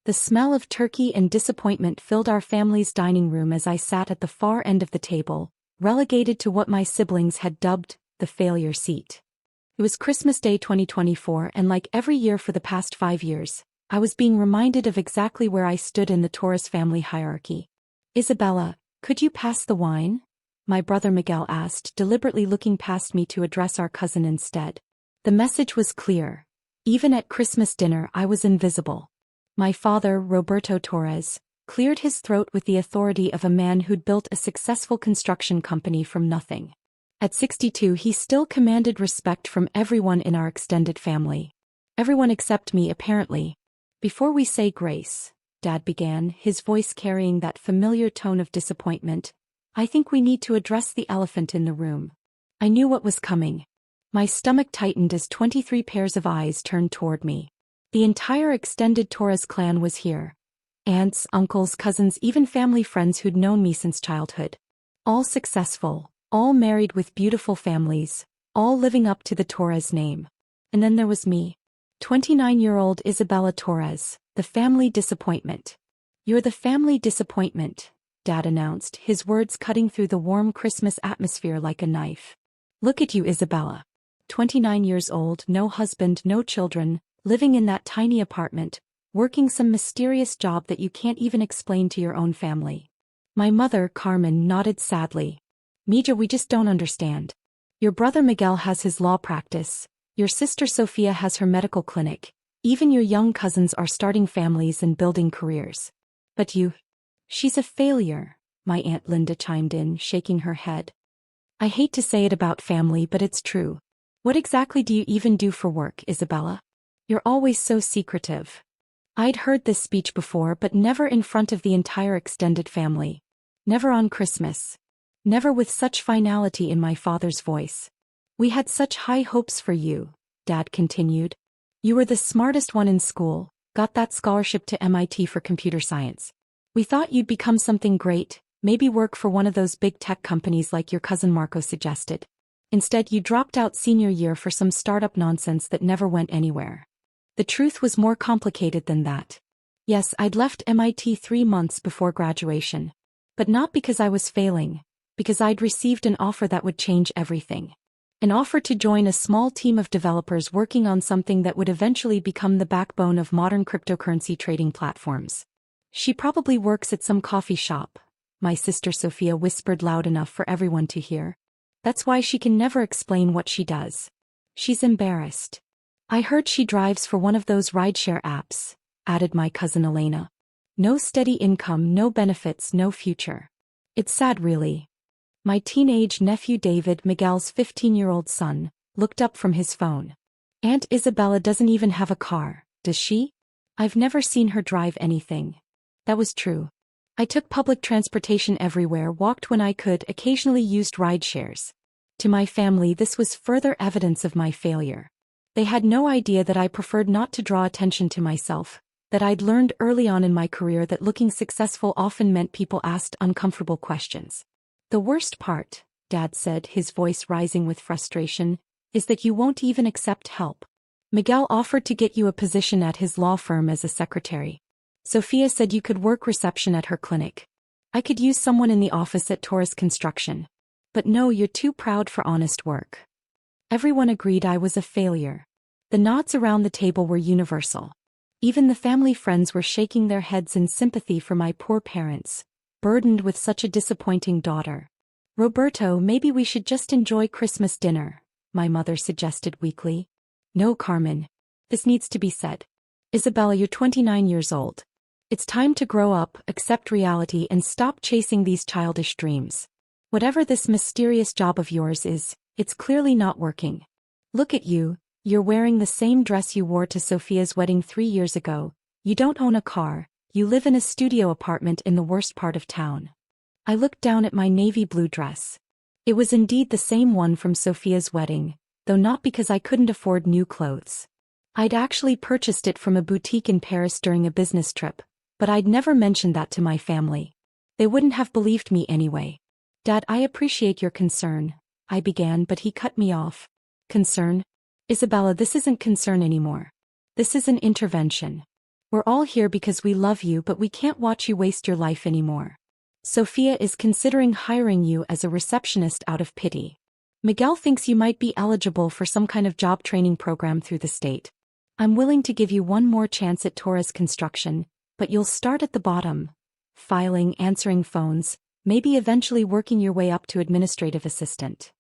The smell of turkey and disappointment filled our family's dining room as I sat at the far end of the table, relegated to what my siblings had dubbed the failure seat. It was Christmas Day 2024, and like every year for the past 5 years, I was being reminded of exactly where I stood in the Torres family hierarchy. "Isabella, could you pass the wine?" my brother Miguel asked, deliberately looking past me to address our cousin instead. The message was clear. Even at Christmas dinner I was invisible. My father, Roberto Torres, cleared his throat with the authority of a man who'd built a successful construction company from nothing. At 62 he still commanded respect from everyone in our extended family. Everyone except me, apparently. "Before we say grace," Dad began, his voice carrying that familiar tone of disappointment, "I think we need to address the elephant in the room." I knew what was coming. My stomach tightened as 23 pairs of eyes turned toward me. The entire extended Torres clan was here. Aunts, uncles, cousins, even family friends who'd known me since childhood. All successful, all married with beautiful families, all living up to the Torres name. And then there was me. 29-year-old Isabella Torres, the family disappointment. "You're the family disappointment," Dad announced, his words cutting through the warm Christmas atmosphere like a knife. "Look at you, Isabella. 29 years old, no husband, no children, living in that tiny apartment, working some mysterious job that you can't even explain to your own family." My mother, Carmen, nodded sadly. "Mija, we just don't understand. Your brother Miguel has his law practice, your sister Sofia has her medical clinic, even your young cousins are starting families and building careers. But you..." "She's a failure," my Aunt Linda chimed in, shaking her head. "I hate to say it about family, but it's true. What exactly do you even do for work, Isabella? You're always so secretive." I'd heard this speech before, but never in front of the entire extended family. Never on Christmas. Never with such finality in my father's voice. "We had such high hopes for you," Dad continued. "You were the smartest one in school, got that scholarship to MIT for computer science. We thought you'd become something great, maybe work for one of those big tech companies like your cousin Marco suggested. Instead, you dropped out senior year for some startup nonsense that never went anywhere. The truth was more complicated than that. Yes, I'd left MIT 3 months before graduation. But not because I was failing, because I'd received an offer that would change everything. An offer to join a small team of developers working on something that would eventually become the backbone of modern cryptocurrency trading platforms. "She probably works at some coffee shop," my sister Sofia whispered loud enough for everyone to hear. "That's why she can never explain what she does. She's embarrassed." "I heard she drives for one of those rideshare apps," added my cousin Elena. "No steady income, no benefits, no future. It's sad, really." My teenage nephew David, Miguel's 15-year-old son, looked up from his phone. "Aunt Isabella doesn't even have a car, does she? I've never seen her drive anything." That was true. I took public transportation everywhere, walked when I could, occasionally used ride shares. To my family, this was further evidence of my failure. They had no idea that I preferred not to draw attention to myself, that I'd learned early on in my career that looking successful often meant people asked uncomfortable questions. "The worst part," Dad said, his voice rising with frustration, "is that you won't even accept help. Miguel offered to get you a position at his law firm as a secretary. Sofia said you could work reception at her clinic. I could use someone in the office at Torres Construction. But no, you're too proud for honest work." Everyone agreed I was a failure. The nods around the table were universal. Even the family friends were shaking their heads in sympathy for my poor parents, burdened with such a disappointing daughter. "Roberto, maybe we should just enjoy Christmas dinner," my mother suggested weakly. "No, Carmen. This needs to be said. Isabella, you're 29 years old. It's time to grow up, accept reality, and stop chasing these childish dreams. Whatever this mysterious job of yours is, it's clearly not working. Look at you. You're wearing the same dress you wore to Sofia's wedding 3 years ago. You don't own a car. You live in a studio apartment in the worst part of town." I looked down at my navy blue dress. It was indeed the same one from Sofia's wedding, though not because I couldn't afford new clothes. I'd actually purchased it from a boutique in Paris during a business trip, but I'd never mentioned that to my family. They wouldn't have believed me anyway. "Dad, I appreciate your concern," I began, but he cut me off. "Concern? Isabella, this isn't concern anymore. This is an intervention. We're all here because we love you, but we can't watch you waste your life anymore. Sophia is considering hiring you as a receptionist out of pity. Miguel thinks you might be eligible for some kind of job training program through the state. I'm willing to give you one more chance at Torres Construction, but you'll start at the bottom. Filing, answering phones, maybe eventually working your way up to administrative assistant.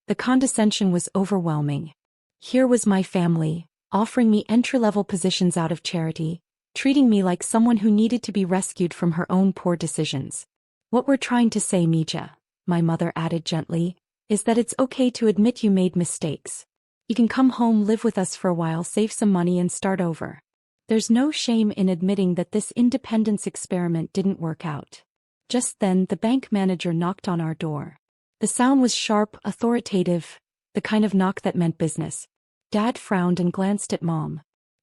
The condescension was overwhelming. Here was my family, offering me entry-level positions out of charity, treating me like someone who needed to be rescued from her own poor decisions. What we're trying to say, Mija, my mother added gently, is that it's okay to admit you made mistakes. You can come home, live with us for a while, save some money and start over. There's no shame in admitting that this independence experiment didn't work out. Just then, the bank manager knocked on our door. The sound was sharp, authoritative, the kind of knock that meant business. Dad frowned and glanced at Mom.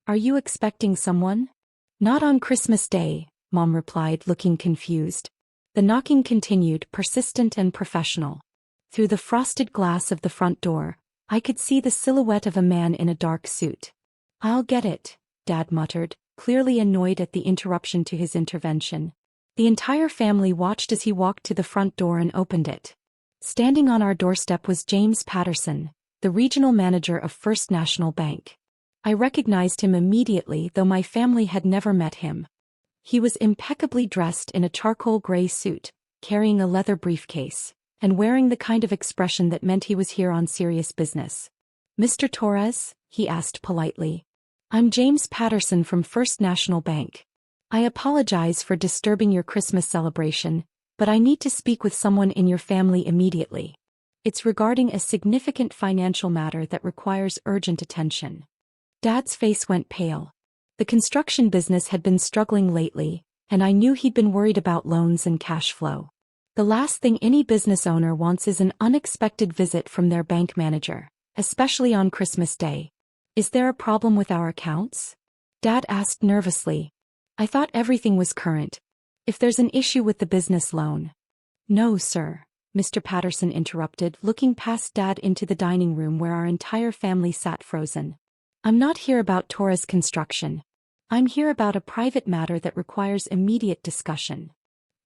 Are you expecting someone? Not on Christmas Day, Mom replied, looking confused. The knocking continued, persistent and professional. Through the frosted glass of the front door, I could see the silhouette of a man in a dark suit. I'll get it, Dad muttered, clearly annoyed at the interruption to his intervention. The entire family watched as he walked to the front door and opened it. Standing on our doorstep was James Patterson, the regional manager of First National Bank. I recognized him immediately, though my family had never met him. He was impeccably dressed in a charcoal gray suit, carrying a leather briefcase, and wearing the kind of expression that meant he was here on serious business. Mr. Torres? He asked politely. I'm James Patterson from First National Bank. I apologize for disturbing your Christmas celebration, but I need to speak with someone in your family immediately. It's regarding a significant financial matter that requires urgent attention. Dad's face went pale. The construction business had been struggling lately, and I knew he'd been worried about loans and cash flow. The last thing any business owner wants is an unexpected visit from their bank manager, especially on Christmas Day. Is there a problem with our accounts? Dad asked nervously. I thought everything was current. If there's an issue with the business loan. No, sir, Mr. Patterson interrupted, looking past Dad into the dining room where our entire family sat frozen. I'm not here about Torres Construction. I'm here about a private matter that requires immediate discussion.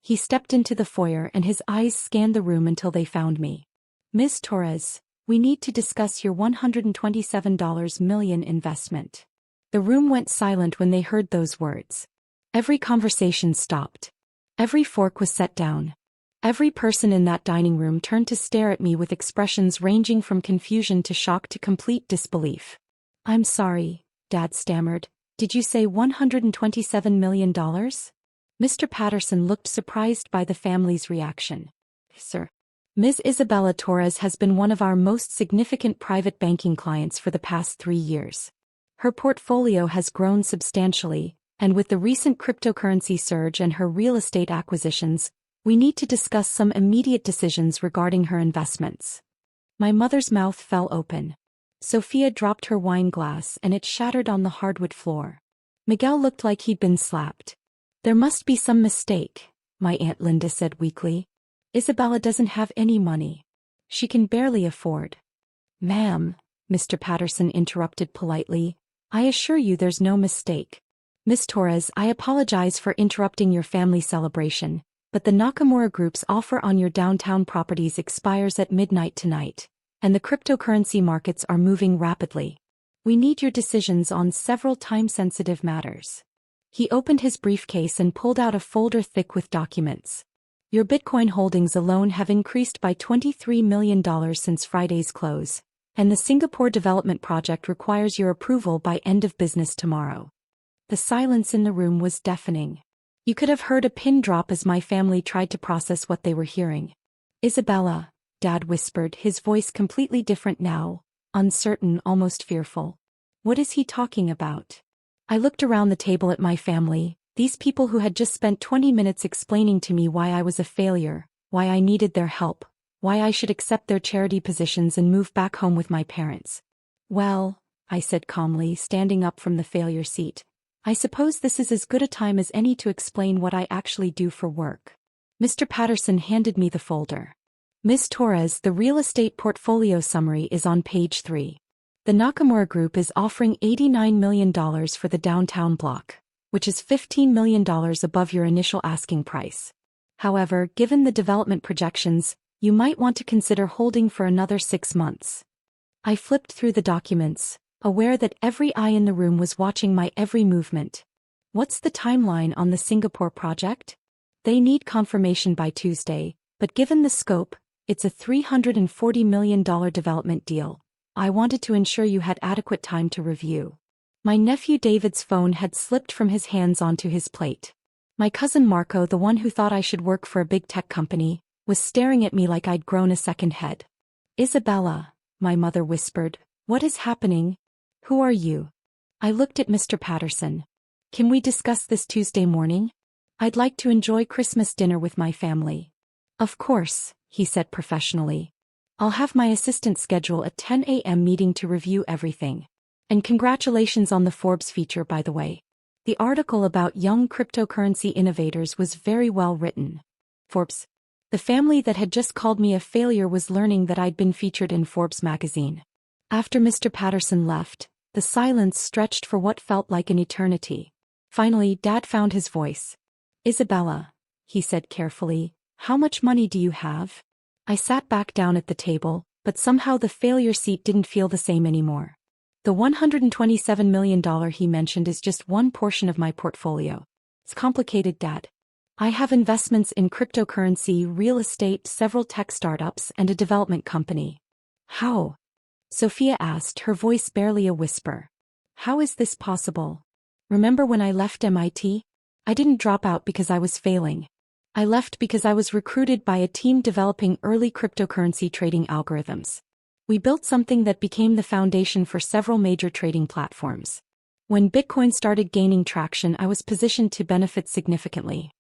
He stepped into the foyer and his eyes scanned the room until they found me. Ms. Torres, we need to discuss your $127 million investment. The room went silent when they heard those words. Every conversation stopped. Every fork was set down. Every person in that dining room turned to stare at me with expressions ranging from confusion to shock to complete disbelief. I'm sorry, Dad stammered. Did you say $127 million? Mr. Patterson looked surprised by the family's reaction. Sir. Ms. Isabella Torres has been one of our most significant private banking clients for the past 3 years. Her portfolio has grown substantially, and with the recent cryptocurrency surge and her real estate acquisitions, we need to discuss some immediate decisions regarding her investments. My mother's mouth fell open. Sophia dropped her wine glass and it shattered on the hardwood floor. Miguel looked like he'd been slapped. There must be some mistake, my Aunt Linda said weakly. Isabella doesn't have any money. She can barely afford. Ma'am, Mr. Patterson interrupted politely, I assure you there's no mistake. Miss Torres, I apologize for interrupting your family celebration, but the Nakamura Group's offer on your downtown properties expires at midnight tonight, and the cryptocurrency markets are moving rapidly. We need your decisions on several time-sensitive matters. He opened his briefcase and pulled out a folder thick with documents. Your Bitcoin holdings alone have increased by $23 million since Friday's close, and the Singapore development project requires your approval by end of business tomorrow. The silence in the room was deafening. You could have heard a pin drop as my family tried to process what they were hearing. Isabella, Dad whispered, his voice completely different now, uncertain, almost fearful. What is he talking about? I looked around the table at my family, these people who had just spent 20 minutes explaining to me why I was a failure, why I needed their help, why I should accept their charity positions and move back home with my parents. Well, I said calmly, standing up from the failure seat, I suppose this is as good a time as any to explain what I actually do for work. Mr. Patterson handed me the folder. Ms. Torres, the real estate portfolio summary is on page 3. The Nakamura Group is offering $89 million for the downtown block, which is $15 million above your initial asking price. However, given the development projections, you might want to consider holding for another 6 months. I flipped through the documents, aware that every eye in the room was watching my every movement. What's the timeline on the Singapore project? They need confirmation by Tuesday, but given the scope, it's a $340 million development deal. I wanted to ensure you had adequate time to review. My nephew David's phone had slipped from his hands onto his plate. My cousin Marco, the one who thought I should work for a big tech company, was staring at me like I'd grown a second head. Isabella, my mother whispered, what is happening? Who are you? I looked at Mr. Patterson. Can we discuss this Tuesday morning? I'd like to enjoy Christmas dinner with my family. Of course, he said professionally. I'll have my assistant schedule a 10 a.m. meeting to review everything. And congratulations on the Forbes feature, by the way. The article about young cryptocurrency innovators was very well written. Forbes. The family that had just called me a failure was learning that I'd been featured in Forbes magazine. After Mr. Patterson left, the silence stretched for what felt like an eternity. Finally, Dad found his voice. Isabella, he said carefully, how much money do you have? I sat back down at the table, but somehow the failure seat didn't feel the same anymore. The $127 million he mentioned is just one portion of my portfolio. It's complicated, Dad. I have investments in cryptocurrency, real estate, several tech startups, and a development company. How? Sophia asked, her voice barely a whisper. How is this possible? Remember when I left MIT? I didn't drop out because I was failing. I left because I was recruited by a team developing early cryptocurrency trading algorithms. We built something that became the foundation for several major trading platforms. When Bitcoin started gaining traction, I was positioned to benefit significantly.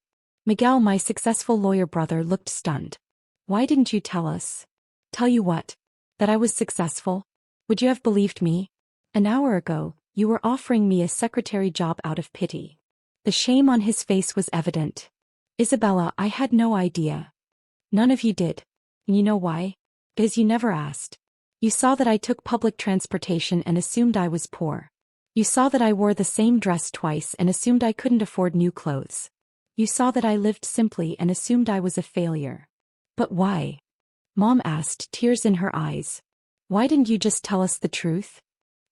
Miguel, my successful lawyer brother, looked stunned. Why didn't you tell us? Tell you what? That I was successful? Would you have believed me? An hour ago, you were offering me a secretary job out of pity. The shame on his face was evident. Isabella, I had no idea. None of you did. And you know why? Because you never asked. You saw that I took public transportation and assumed I was poor. You saw that I wore the same dress twice and assumed I couldn't afford new clothes. You saw that I lived simply and assumed I was a failure. But why? Mom asked, tears in her eyes. Why didn't you just tell us the truth?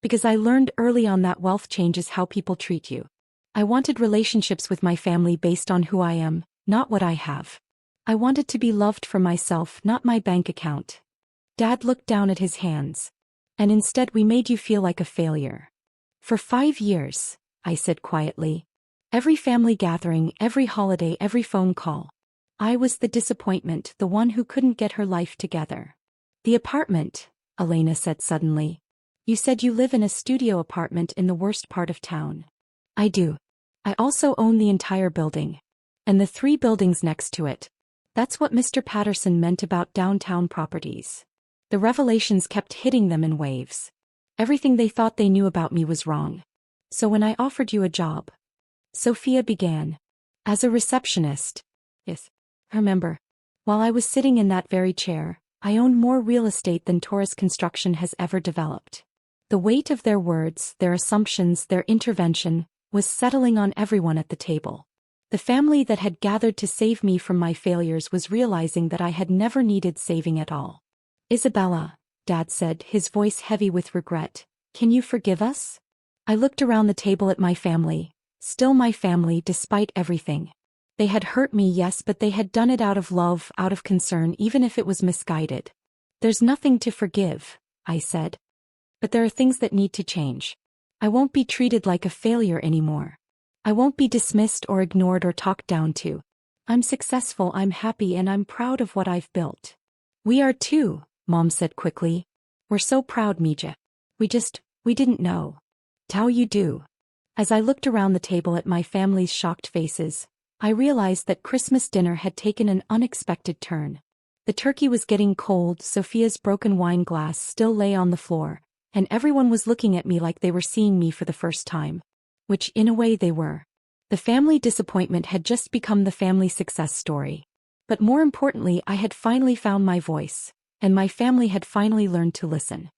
Because I learned early on that wealth changes how people treat you. I wanted relationships with my family based on who I am, not what I have. I wanted to be loved for myself, not my bank account. Dad looked down at his hands. And instead we made you feel like a failure. For 5 years, I said quietly. Every family gathering, every holiday, every phone call. I was the disappointment, the one who couldn't get her life together. The apartment, Elena said suddenly. You said you live in a studio apartment in the worst part of town. I do. I also own the entire building. And the 3 buildings next to it. That's what Mr. Patterson meant about downtown properties. The revelations kept hitting them in waves. Everything they thought they knew about me was wrong. So when I offered you a job, Sophia began. As a receptionist. Yes. Remember. While I was sitting in that very chair, I owned more real estate than Torres Construction has ever developed. The weight of their words, their assumptions, their intervention, was settling on everyone at the table. The family that had gathered to save me from my failures was realizing that I had never needed saving at all. Isabella, Dad said, his voice heavy with regret, can you forgive us? I looked around the table at my family, still my family despite everything. They had hurt me, yes, but they had done it out of love, out of concern, even if it was misguided. There's nothing to forgive, I said. But there are things that need to change. I won't be treated like a failure anymore. I won't be dismissed or ignored or talked down to. I'm successful, I'm happy, and I'm proud of what I've built. We are too, Mom said quickly. We're so proud, Mija. We didn't know. How you do. As I looked around the table at my family's shocked faces, I realized that Christmas dinner had taken an unexpected turn. The turkey was getting cold, Sophia's broken wine glass still lay on the floor, and everyone was looking at me like they were seeing me for the first time. Which, in a way, they were. The family disappointment had just become the family success story. But more importantly, I had finally found my voice, and my family had finally learned to listen.